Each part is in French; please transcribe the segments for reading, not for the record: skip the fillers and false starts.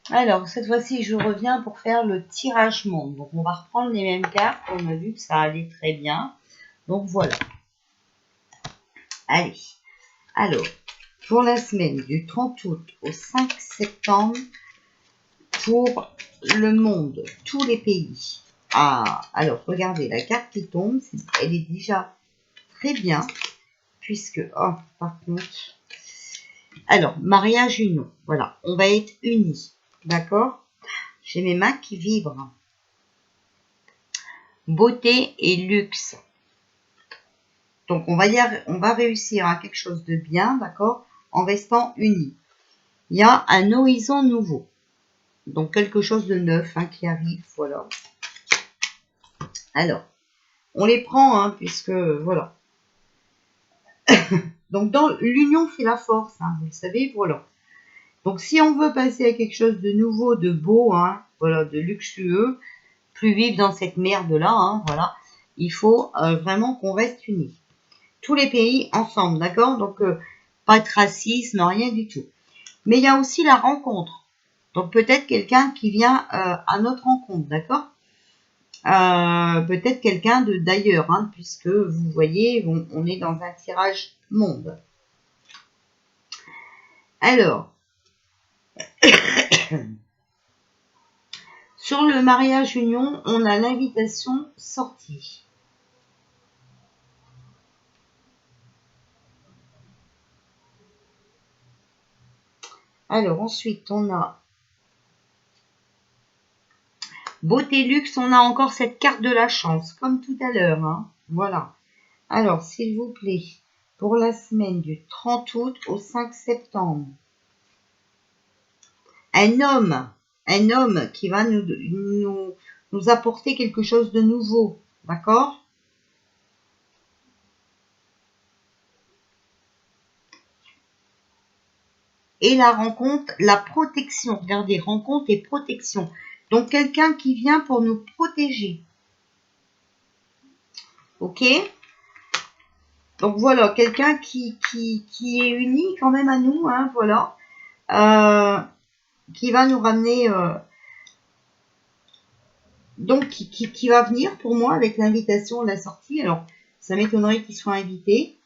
Alors, cette fois-ci, je reviens pour faire le tirage monde. Donc, on va reprendre les mêmes cartes. On a vu que ça allait très bien. Donc, voilà. Allez. Alors, pour la semaine du 30 août au 5 septembre, pour le monde, tous les pays. Ah, alors, regardez, la carte qui tombe, elle est déjà très bien. Puisque, oh, par contre... Alors, mariage union. Voilà, on va être unis. D'accord? J'ai mes mains qui vibrent. Beauté et luxe. Donc, on va réussir à quelque chose de bien, d'accord, en restant unis. Il y a un horizon nouveau. Donc, quelque chose de neuf qui arrive, voilà. Alors, on les prend, puisque, voilà. Donc, dans l'union fait la force, vous le savez, voilà. Donc, si on veut passer à quelque chose de nouveau, de beau, voilà, de luxueux, plus vivre dans cette merde-là, voilà, il faut vraiment qu'on reste unis. Tous les pays ensemble, d'accord? Donc, pas de racisme, rien du tout. Mais il y a aussi la rencontre. Donc, peut-être quelqu'un qui vient à notre rencontre, d'accord? Peut-être quelqu'un d'ailleurs, puisque vous voyez, on est dans un tirage monde. Alors, sur le mariage union, on a l'invitation sortie. Alors, ensuite, on a beauté luxe, on a encore cette carte de la chance, comme tout à l'heure. Voilà. Alors, s'il vous plaît, pour la semaine du 30 août au 5 septembre, un homme qui va nous apporter quelque chose de nouveau, d'accord? Et la rencontre, la protection, regardez, rencontre et protection. Donc, quelqu'un qui vient pour nous protéger. Ok? Donc, voilà, quelqu'un qui est uni quand même à nous, voilà. Qui va nous ramener... donc, qui va venir pour moi avec l'invitation à la sortie. Alors, ça m'étonnerait qu'il soit invité.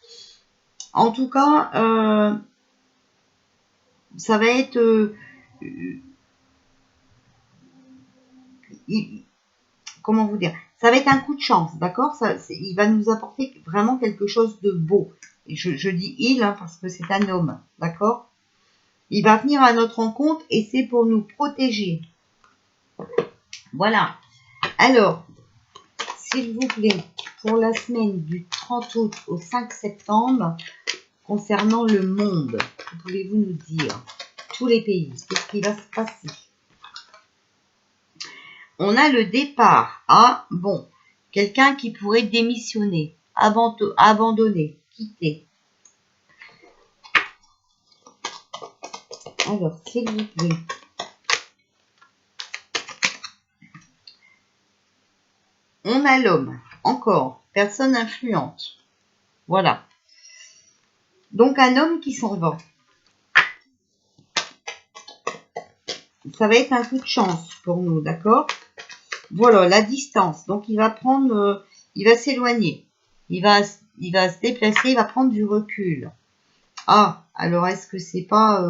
En tout cas, ça va être... comment vous dire? Ça va être un coup de chance, d'accord? Il va nous apporter vraiment quelque chose de beau. Et je dis il, parce que c'est un homme, d'accord? Il va venir à notre rencontre et c'est pour nous protéger. Voilà. Alors, s'il vous plaît, pour la semaine du 30 août au 5 septembre, concernant le monde, que pouvez-vous nous dire? Tous les pays, qu'est-ce qui va se passer? On a le départ. Ah, bon, quelqu'un qui pourrait démissionner, abandonner, quitter. Alors, s'il vous plaît. On a l'homme, encore, personne influente. Voilà. Donc, un homme qui s'en va. Ça va être un coup de chance pour nous, d'accord? Voilà, la distance. Donc, il va prendre, il va s'éloigner. Il va se déplacer, il va prendre du recul. Ah, alors est-ce que c'est pas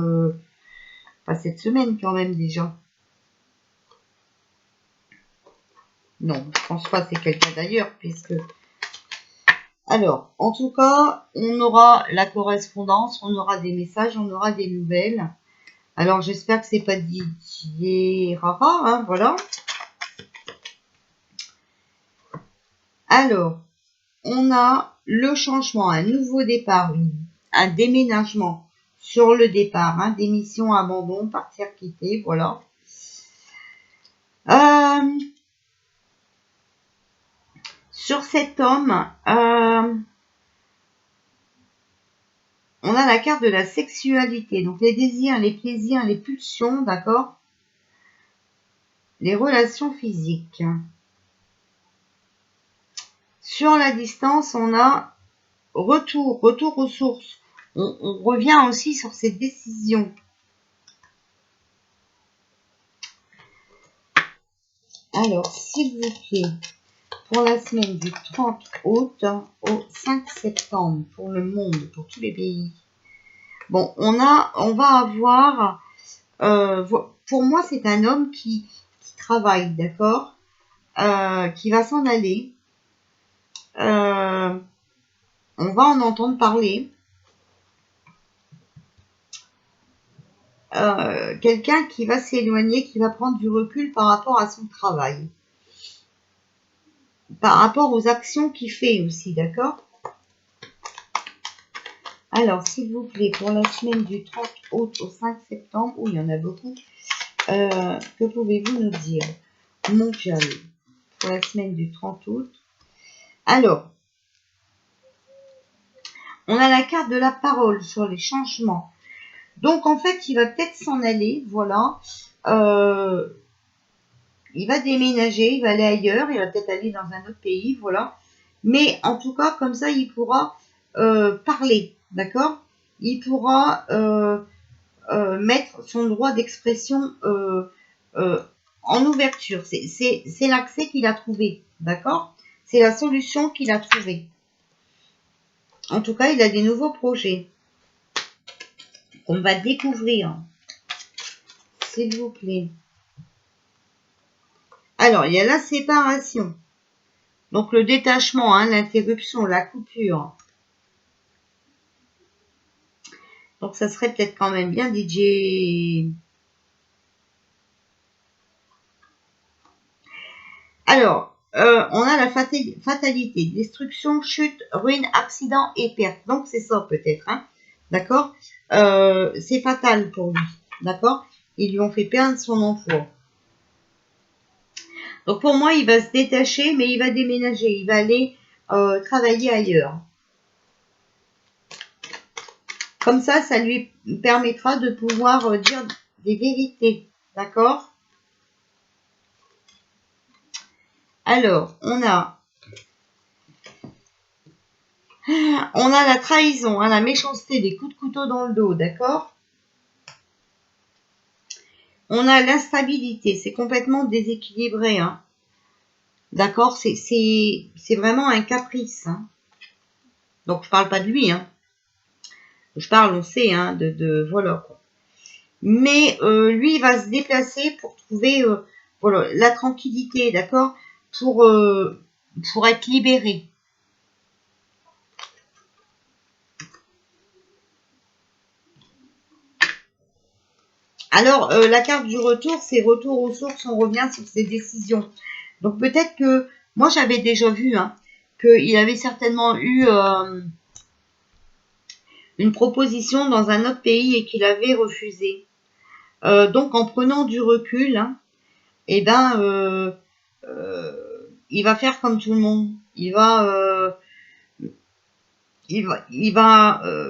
cette semaine quand même déjà? Non, je pense pas, c'est quelqu'un d'ailleurs, puisque... Alors, en tout cas, on aura la correspondance, on aura des messages, on aura des nouvelles. Alors, j'espère que c'est pas Didier Rara, voilà. Alors, on a le changement, un nouveau départ, un déménagement sur le départ, démission, abandon, partir, quitter, voilà. Sur cet homme, on a la carte de la sexualité, donc les désirs, les plaisirs, les pulsions, d'accord? Les relations physiques. Sur la distance, on a retour aux sources. On revient aussi sur ces décisions. Alors, s'il vous plaît, pour la semaine du 30 août au 5 septembre, pour le monde, pour tous les pays. Bon, on va avoir, pour moi, c'est un homme qui travaille, d'accord, qui va s'en aller. On va en entendre parler. Quelqu'un qui va s'éloigner, qui va prendre du recul par rapport à son travail. Par rapport aux actions qu'il fait aussi, d'accord? Alors, s'il vous plaît, pour la semaine du 30 août au 5 septembre, où il y en a beaucoup, que pouvez-vous nous dire? Mondial, pour la semaine du 30 août. Alors, on a la carte de la parole sur les changements. Donc, en fait, il va peut-être s'en aller, voilà. Il va déménager, il va aller ailleurs, il va peut-être aller dans un autre pays, voilà. Mais en tout cas, comme ça, il pourra parler, d'accord? Il pourra mettre son droit d'expression en ouverture. C'est l'accès qu'il a trouvé, d'accord? C'est la solution qu'il a trouvée. En tout cas, il a des nouveaux projets qu'on va découvrir. S'il vous plaît. Alors, il y a la séparation. Donc, le détachement, hein, l'interruption, la coupure. Donc, ça serait peut-être quand même bien, DJ. Alors, on a la fatalité, destruction, chute, ruine, accident et perte. Donc, c'est ça peut-être, hein. D'accord? C'est fatal pour lui. D'accord? Ils lui ont fait perdre son emploi. Donc, pour moi, il va se détacher, mais il va déménager. Il va aller travailler ailleurs. Comme ça lui permettra de pouvoir dire des vérités. D'accord? Alors, on a la trahison, hein, la méchanceté, des coups de couteau dans le dos, d'accord? On a l'instabilité, c'est complètement déséquilibré, hein. D'accord? C'est vraiment un caprice, hein. Donc, je parle pas de lui, hein. Je parle, on sait, hein, voilà, quoi. Mais lui, il va se déplacer pour trouver voilà, la tranquillité, d'accord? Pour être libéré. Alors, la carte du retour, c'est retour aux sources, on revient sur ses décisions. Donc, peut-être que, moi, j'avais déjà vu, hein, qu'il avait certainement eu une proposition dans un autre pays et qu'il avait refusé. Donc, en prenant du recul, hein, eh ben, il va faire comme tout le monde. Il va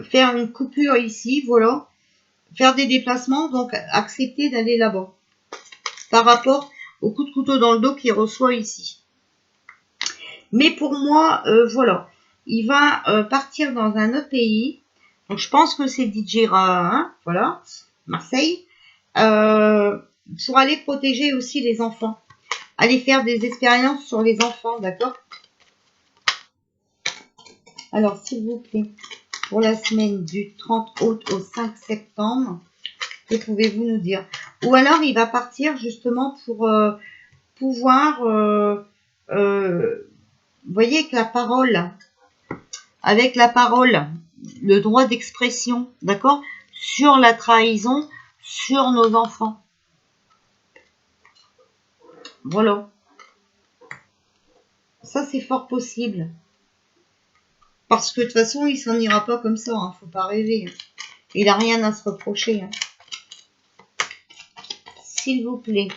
faire une coupure ici, voilà, faire des déplacements, donc accepter d'aller là-bas. Par rapport au coup de couteau dans le dos qu'il reçoit ici. Mais pour moi, voilà, il va partir dans un autre pays. Donc je pense que c'est DJ hein, voilà, Marseille, pour aller protéger aussi les enfants. Aller faire des expériences sur les enfants, d'accord? Alors, s'il vous plaît, pour la semaine du 30 août au 5 septembre, que pouvez-vous nous dire? Ou alors, il va partir justement pour pouvoir, vous voyez, avec la parole, le droit d'expression, d'accord? Sur la trahison, sur nos enfants. Voilà. Ça, c'est fort possible. Parce que de toute façon, il s'en ira pas comme ça, hein, faut pas rêver. Il a rien à se reprocher. Hein. S'il vous plaît,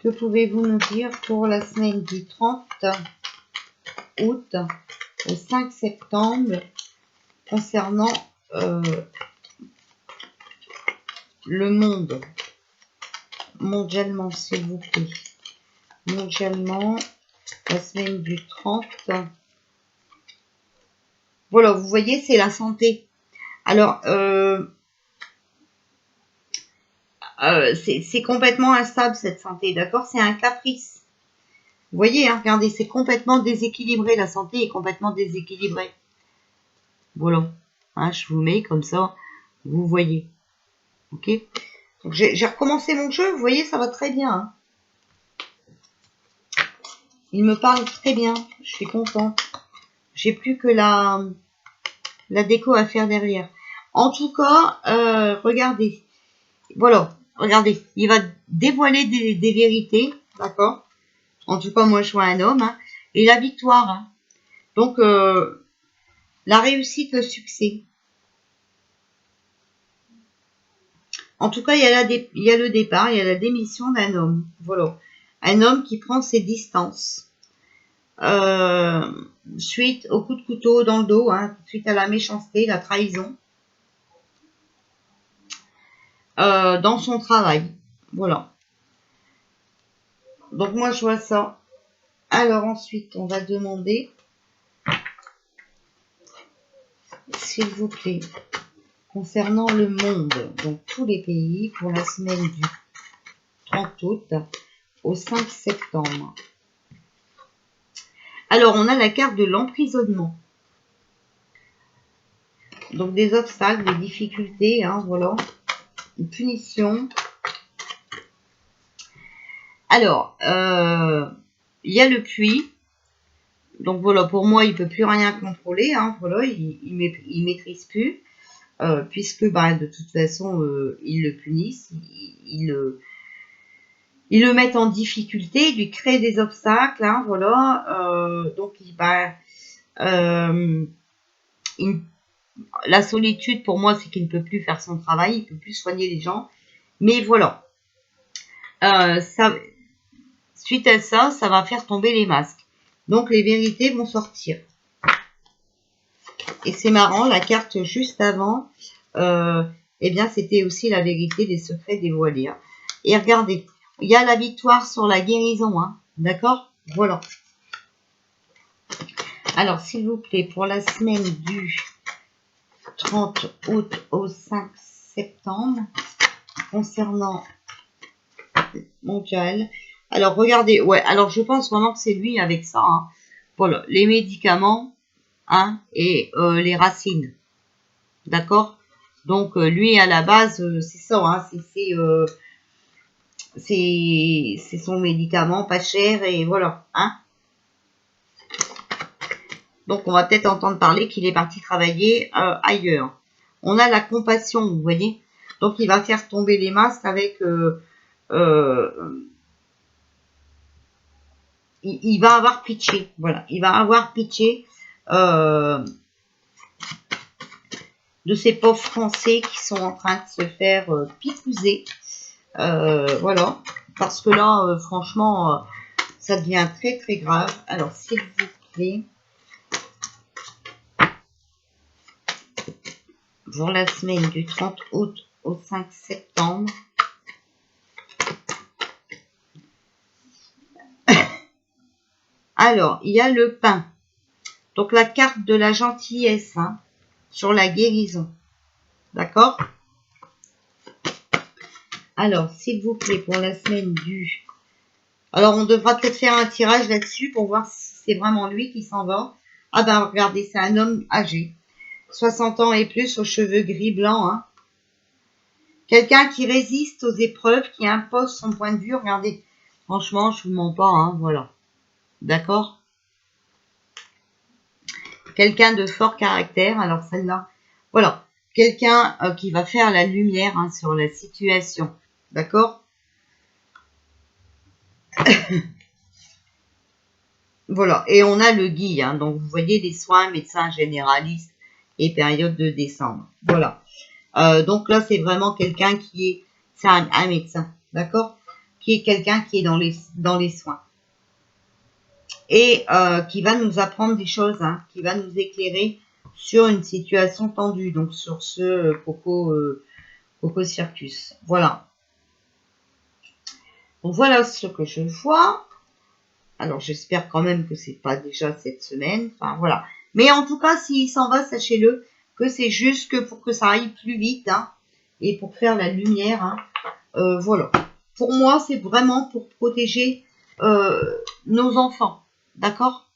que pouvez-vous nous dire pour la semaine du 30 août au 5 septembre concernant le monde, mondialement, s'il vous plaît. Mondialement, la semaine du 30. Voilà, vous voyez, c'est la santé. Alors, c'est complètement instable cette santé, d'accord? C'est un caprice. Vous voyez, hein, regardez, c'est complètement déséquilibré, la santé est complètement déséquilibrée. Voilà, hein, je vous mets comme ça, vous voyez. Ok? Donc j'ai recommencé mon jeu, vous voyez, ça va très bien. Hein. Il me parle très bien, je suis contente. J'ai plus que la déco à faire derrière. En tout cas, regardez. Voilà, regardez. Il va dévoiler des vérités, d'accord? En tout cas, moi, je vois un homme. Hein, et la victoire. Hein. Donc, la réussite, le succès. En tout cas, il y a le départ, il y a la démission d'un homme. Voilà. Un homme qui prend ses distances. Suite au coup de couteau dans le dos, hein, suite à la méchanceté, la trahison. Dans son travail. Voilà. Donc moi, je vois ça. Alors ensuite, on va demander, s'il vous plaît, concernant le monde, donc tous les pays, pour la semaine du 30 août au 5 septembre. Alors, on a la carte de l'emprisonnement. Donc, des obstacles, des difficultés, hein, voilà. Une punition. Alors, il y a le puits. Donc, voilà, pour moi, il ne peut plus rien contrôler. Hein, voilà, il maîtrise plus. Puisque, bah, de toute façon, ils le punissent. Ils le mettent en difficulté, ils lui créent des obstacles. Hein, voilà. Donc, la solitude, pour moi, c'est qu'il ne peut plus faire son travail, il ne peut plus soigner les gens. Mais voilà. Suite à ça, ça va faire tomber les masques. Donc, les vérités vont sortir. Et c'est marrant, la carte juste avant, eh bien, c'était aussi la vérité des secrets dévoilés. Hein. Et regardez, il y a la victoire sur la guérison. Hein, d'accord? Voilà. Alors, s'il vous plaît, pour la semaine du 30 août au 5 septembre, concernant mondial. Alors, regardez, ouais, alors je pense vraiment que c'est lui avec ça. Hein. Voilà, les médicaments hein, et les racines. D'accord? Donc, lui, à la base, c'est ça, hein, c'est son médicament pas cher et voilà. Hein? Donc, on va peut-être entendre parler qu'il est parti travailler ailleurs. On a la compassion, vous voyez. Donc, il va faire tomber les masques avec... il va avoir pitié. Voilà, il va avoir pitié de ces pauvres Français qui sont en train de se faire picouser. Voilà, parce que là, franchement, ça devient très très grave. Alors, s'il vous plaît... pour la semaine du 30 août au 5 septembre. Alors, il y a le pain. Donc, la carte de la gentillesse hein, sur la guérison. D'accord? Alors, s'il vous plaît, pour la semaine du... Alors, on devra peut-être faire un tirage là-dessus pour voir si c'est vraiment lui qui s'en va. Ah ben, regardez, c'est un homme âgé. 60 ans et plus, aux cheveux gris blancs. Hein. Quelqu'un qui résiste aux épreuves, qui impose son point de vue. Regardez, franchement, je vous mens pas, hein, voilà. D'accord? Quelqu'un de fort caractère, alors celle-là. Voilà, quelqu'un qui va faire la lumière hein, sur la situation. D'accord? Voilà, et on a le Guy. Hein, donc, vous voyez les soins, médecin généraliste et période de décembre. Voilà. Donc là, c'est vraiment quelqu'un qui est... C'est un médecin, d'accord? Qui est quelqu'un qui est dans les soins. Et qui va nous apprendre des choses, hein, qui va nous éclairer sur une situation tendue, donc sur ce Coco Circus. Voilà. Donc voilà ce que je vois. Alors j'espère quand même que c'est pas déjà cette semaine. Enfin voilà. Mais en tout cas, s'il s'en va, sachez-le que c'est juste que pour que ça aille plus vite, hein, et pour faire la lumière, hein, Voilà. Pour moi, c'est vraiment pour protéger nos enfants. D'accord?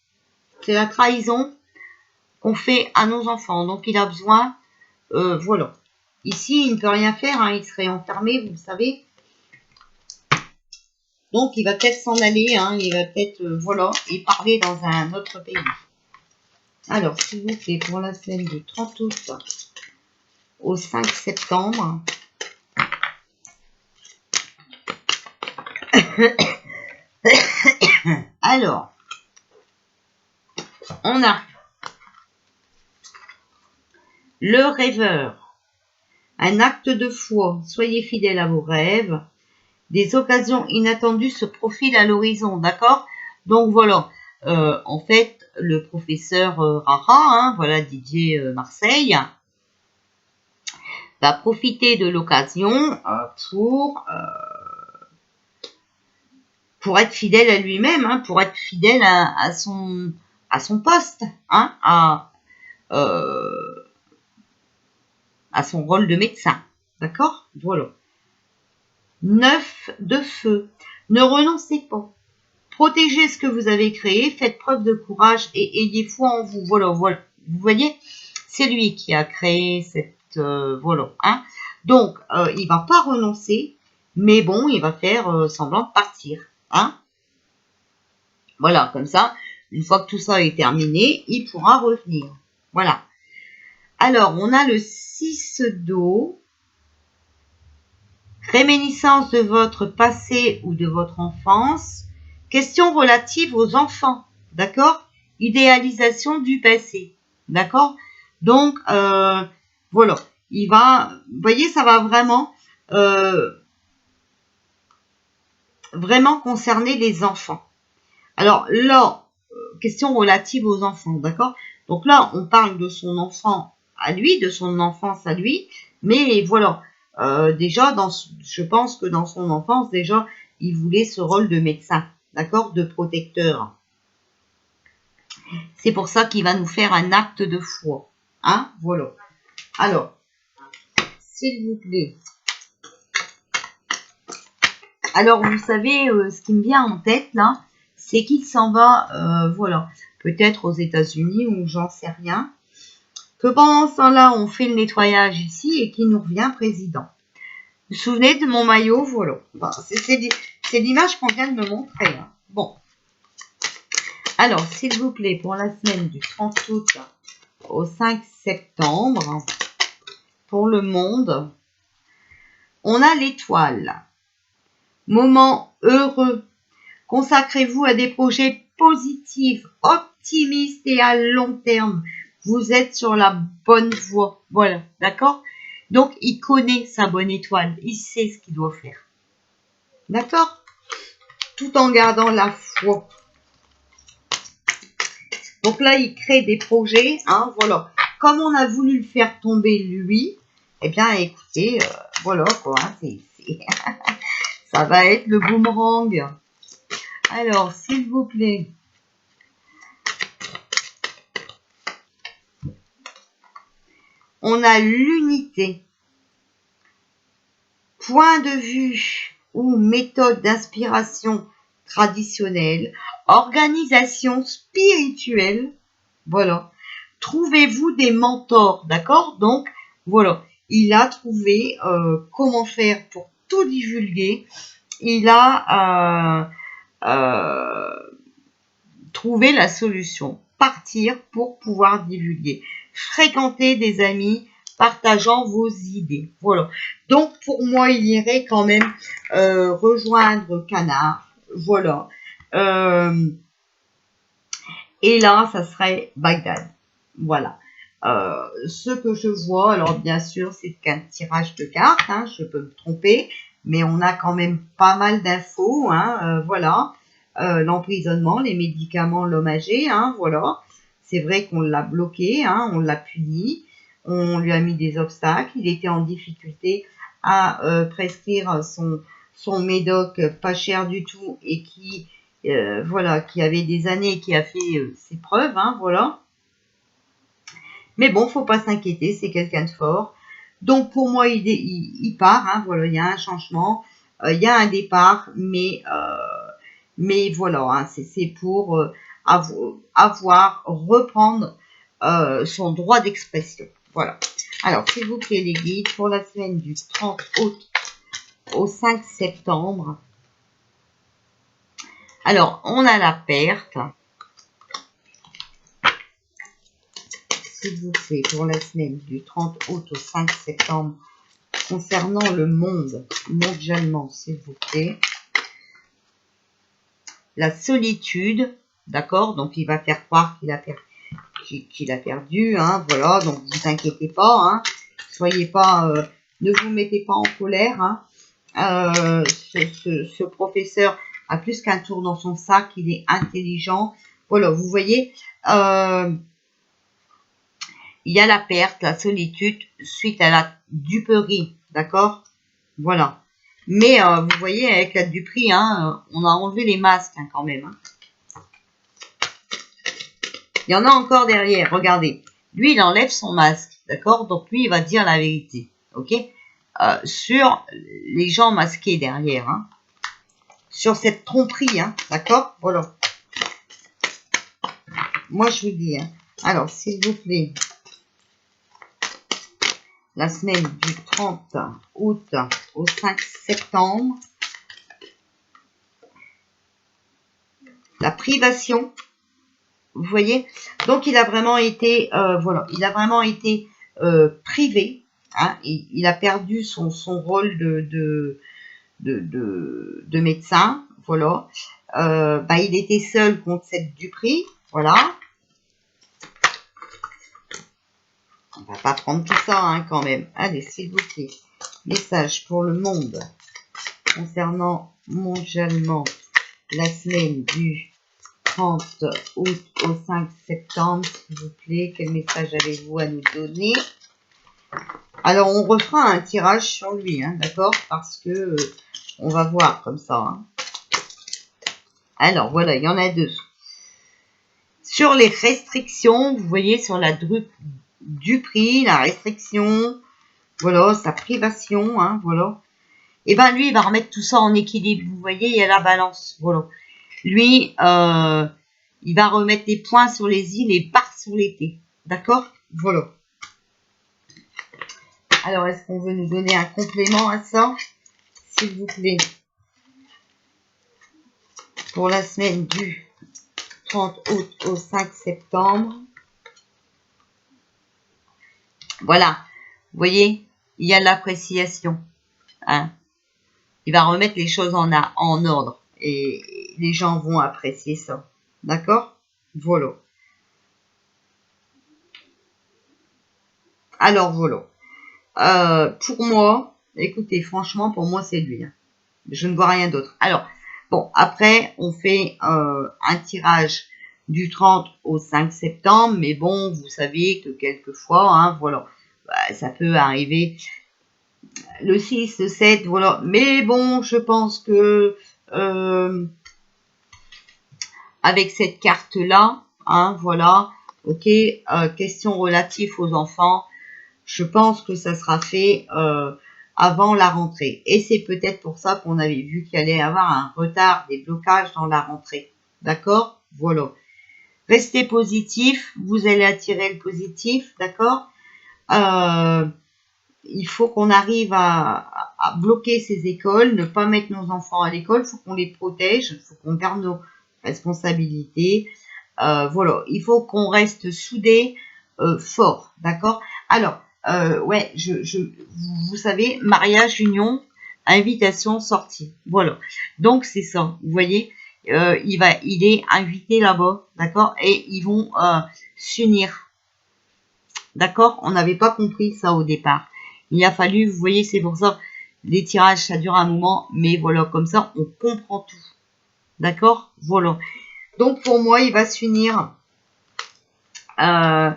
C'est la trahison qu'on fait à nos enfants. Donc, il a besoin, voilà. Ici, il ne peut rien faire, hein, il serait enfermé, vous le savez. Donc, il va peut-être s'en aller, hein, il va peut-être, voilà, et parler dans un autre pays. Alors, s'il vous plaît, pour la semaine du 30 août au 5 septembre. Alors, on a le rêveur, un acte de foi, soyez fidèles à vos rêves, des occasions inattendues se profilent à l'horizon, d'accord? Donc voilà, en fait, le professeur Rara, hein, voilà DJ Marseille, va profiter de l'occasion pour être fidèle à lui-même, hein, pour être fidèle à son poste, hein, à son rôle de médecin. D'accord? Voilà. 9 de feu. Ne renoncez pas. Protégez ce que vous avez créé, faites preuve de courage et ayez foi en vous. Voilà, voilà. Vous voyez, c'est lui qui a créé cette... voilà. Hein. Donc, il va pas renoncer, mais bon, il va faire semblant de partir. Hein. Voilà, comme ça, une fois que tout ça est terminé, il pourra revenir. Voilà. Alors, on a le 6 d'eau. Réminiscence de votre passé ou de votre enfance. Questions relatives aux enfants. D'accord? Idéalisation du passé. D'accord? Donc, voilà. Il va, vous voyez, ça va vraiment concerner les enfants. Alors là, question relative aux enfants, d'accord? Donc là, on parle de son enfant à lui, de son enfance à lui, mais voilà, déjà, je pense que dans son enfance, déjà, il voulait ce rôle de médecin, d'accord? De protecteur. C'est pour ça qu'il va nous faire un acte de foi, hein? Voilà. Alors, s'il vous plaît. Alors, vous savez, ce qui me vient en tête, là, c'est qu'il s'en va, voilà, peut-être aux États-Unis ou j'en sais rien, que pendant ce temps-là, on fait le nettoyage ici et qu'il nous revient président. Vous vous souvenez de mon maillot? Voilà. Bon, c'est l'image qu'on vient de me montrer. Hein. Bon. Alors, s'il vous plaît, pour la semaine du 30 août au 5 septembre, pour le monde, on a l'étoile. Moment heureux. Consacrez-vous à des projets positifs, optimistes et à long terme. Vous êtes sur la bonne voie. Voilà, d'accord? Donc, il connaît sa bonne étoile. Il sait ce qu'il doit faire. D'accord? Tout en gardant la foi. Donc là, il crée des projets. Hein, voilà. Comme on a voulu le faire tomber lui, eh bien, écoutez, voilà quoi. Hein, ça va être le boomerang. Alors, s'il vous plaît. On a l'unité. Point de vue ou méthode d'inspiration traditionnelle. Organisation spirituelle. Voilà. Trouvez-vous des mentors. D'accord? Donc, voilà. Il a trouvé comment faire pour tout divulguer. Il a trouvé la solution. Partir pour pouvoir divulguer. Fréquenter des amis partageant vos idées. Voilà. Donc, pour moi, il irait quand même rejoindre Canard. Voilà. Et là, ça serait Bagdad. Voilà. Ce que je vois, alors bien sûr, c'est qu'un tirage de cartes. Hein, je peux me tromper. Mais on a quand même pas mal d'infos. Hein, voilà. L'emprisonnement, les médicaments, l'homme âgé. Hein, voilà. C'est vrai qu'on l'a bloqué. Hein, on l'a puni. On lui a mis des obstacles. Il était en difficulté à prescrire son médoc pas cher du tout et qui, voilà, qui avait des années, qui a fait ses preuves. Hein, voilà. Mais bon, faut pas s'inquiéter, c'est quelqu'un de fort. Donc pour moi, il part, hein, voilà, il y a un changement, il y a un départ, mais voilà, hein, c'est pour reprendre son droit d'expression. Voilà. Alors, s'il vous plaît, les guides, pour la semaine du 30 août au 5 septembre. Alors, on a la perte. S'il vous plaît, pour la semaine du 30 août au 5 septembre, concernant le monde, mondialement, s'il vous plaît. La solitude, d'accord? Donc, il va faire croire qu'il a perdu, hein, voilà. Donc, ne vous inquiétez pas, hein. Soyez pas, ne vous mettez pas en colère, hein. Ce professeur a plus qu'un tour dans son sac, il est intelligent. Voilà, vous voyez, il y a la perte, la solitude suite à la duperie, d'accord? Voilà. Mais vous voyez, avec la duperie, hein, on a enlevé les masques hein, quand même. Hein. Il y en a encore derrière, regardez. Lui, il enlève son masque, d'accord? Donc lui, il va dire la vérité, ok? Sur les gens masqués derrière, hein. Sur cette tromperie, hein, d'accord? Voilà. Moi, je vous dis, hein. Alors, s'il vous plaît, la semaine du 30 août au 5 septembre, la privation, vous voyez, donc il a vraiment été, voilà, il a vraiment été privé, hein, il a perdu son rôle de médecin, voilà, il était seul contre cette duperie, voilà. On va pas prendre tout ça, hein, quand même. Allez, s'il vous plaît. Message pour le monde concernant mondialement la semaine du 30 août au 5 septembre, s'il vous plaît. Quel message avez-vous à nous donner? Alors, on refera un tirage sur lui, hein, d'accord? Parce que on va voir comme ça. Hein. Alors, voilà, il y en a deux. Sur les restrictions, vous voyez, sur la du prix, la restriction, voilà, sa privation, hein, voilà. Et ben lui, il va remettre tout ça en équilibre. Vous voyez, il y a la balance, voilà. Lui, il va remettre les points sur les i, les barres sur les t. D'accord? Voilà. Alors, est-ce qu'on veut nous donner un complément à ça? S'il vous plaît. Pour la semaine du 30 août au 5 septembre. Voilà. Vous voyez, il y a l'appréciation. Hein. Il va remettre les choses en ordre. Et les gens vont apprécier ça. D'accord? Voilà. Alors, voilà. Pour moi, écoutez, franchement, pour moi, c'est lui. Hein. Je ne vois rien d'autre. Alors, bon, après, on fait un tirage du 30 au 5 septembre. Mais bon, vous savez que quelquefois, hein, voilà, ça peut arriver. Le 6, le 7, voilà. Mais bon, je pense que avec cette carte-là, hein, voilà, ok, question relative aux enfants, je pense que ça sera fait avant la rentrée. Et c'est peut-être pour ça qu'on avait vu qu'il allait y avoir un retard, des blocages dans la rentrée. D'accord? Voilà. Restez positif, vous allez attirer le positif, d'accord? Il faut qu'on arrive à bloquer ces écoles, ne pas mettre nos enfants à l'école, il faut qu'on les protège, il faut qu'on garde nos responsabilités. Voilà, il faut qu'on reste soudés, fort, d'accord? Alors, ouais, vous savez, mariage, union, invitation, sortie. Voilà. Donc, c'est ça, vous voyez, il est invité là-bas, d'accord? Et ils vont s'unir. D'accord? On n'avait pas compris ça au départ. Il a fallu, vous voyez, c'est pour ça, les tirages, ça dure un moment, mais voilà, comme ça, on comprend tout. D'accord? Voilà. Donc, pour moi, il va s'unir dans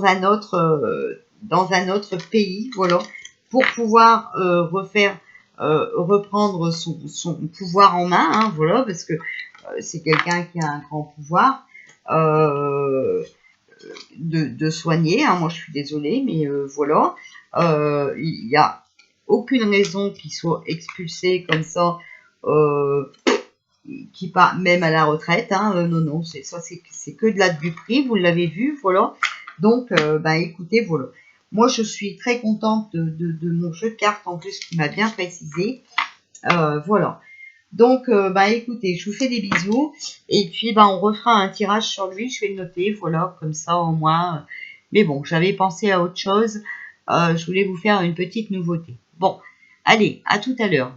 un autre pays, voilà, pour pouvoir reprendre son pouvoir en main, hein, voilà, parce que c'est quelqu'un qui a un grand pouvoir de soigner, hein, moi je suis désolée, mais voilà, Il n'y a aucune raison qu'il soit expulsé comme ça, qui part même à la retraite. Hein. Non, non, c'est que de l'abus pris, vous l'avez vu, voilà. Donc, écoutez, voilà. Moi, je suis très contente de mon jeu de cartes, en plus, qui m'a bien précisé. Voilà. Donc, écoutez, je vous fais des bisous. Et puis, on refera un tirage sur lui. Je vais le noter, voilà, comme ça, au moins. Mais bon, j'avais pensé à autre chose. Je voulais vous faire une petite nouveauté. Bon, allez, à tout à l'heure.